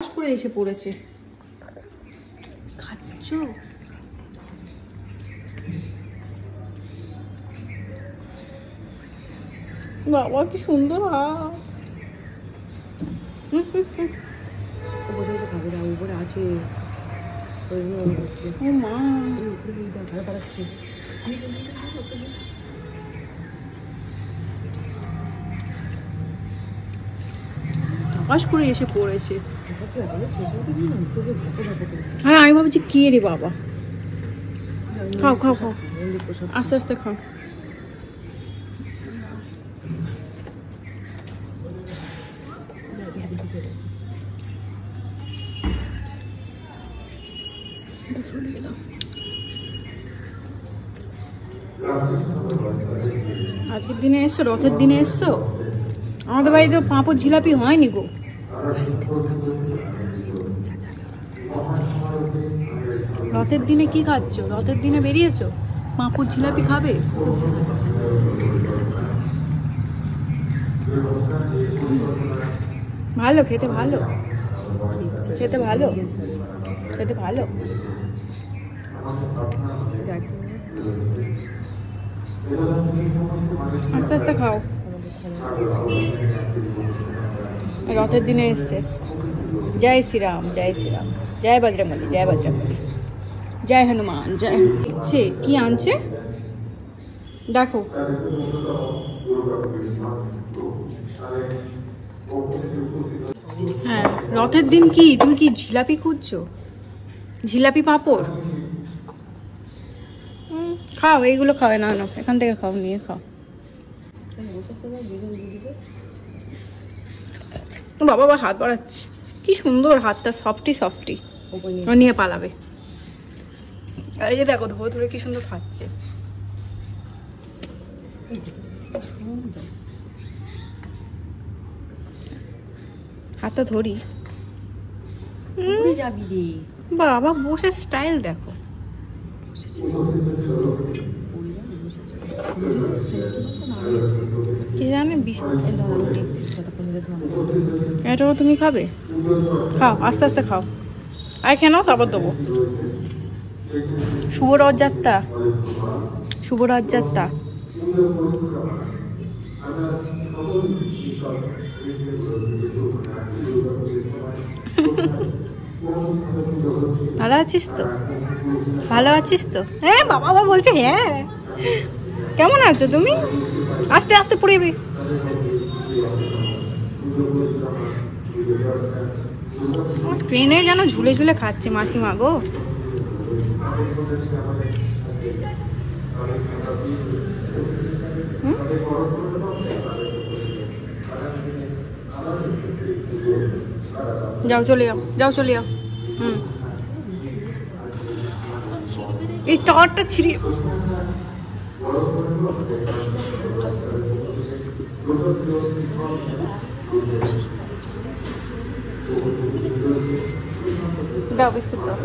করে এসে পড়েছে। খাচ্ছ? বাবা কি সুন্দর হাত। উপরে আছে মা আকাশ করে এসে পড়েছে। হ্যাঁ আমি ভাবছি কি রে বাবা। খাও খাও খাও, আস্তে আস্তে খাও। আজকের দিনে এসছো, রথের দিনে এসছো? আমাদের বাড়িতে পাঁপড় জিলাপি হয়নি গো। রথের দিনে কি খাচ্ছ? রথের দিনে বেরিয়েছো, পাঁপড় জিলাপি খাবে? ভালো খেতে, ভালো খেতে, ভালো খেতে, ভালো। আস্তে আস্তে খাও। রথের দিনে এসছে। জয় শ্রীরাম, জয় শ্রীরাম, জয় বজরংবলী, জয় বজরংবলী, জয় হনুমান, জয়। দেখছে কি আনছে দেখো। হ্যাঁ রথের দিন কি তুমি কি জিলাপি খুঁজছো? জিলাপি পাঁপড় খাও, এইগুলো খাও না, না এখান থেকে খাও, নিয়ে খাও। বাবা আবার হাত বাড়াচ্ছে, কি সুন্দর হাতটা, সফটি সফটি। নিয়ে পালাবে। আর এই যে দেখো ধরে ধরে কি সুন্দর খাচ্ছে। হাতটা ধরি। বাবা বসে স্টাইল দেখো। কি জানে এটাও তুমি খাবে? খাও আস্তে আস্তে খাও। আর কেন তারপর দেবো। শুভ রথযাত্রা, শুভ রথযাত্রা। ভালো আছিস তো? ভালো আছিস তো? হ্যাঁ বাবা আবার বলছে হ্যাঁ। কেমন আছো তুমি? আস্তে আস্তে পড়ে যাবে। ট্রেনে যেন ঝুলে ঝুলে খাচ্ছে মাসিমা গো। যাও চলে যাও, যাও চলে যাও। এই টাওয়ারটা ছিঁড়ে দাও, বিস্কুট দাও।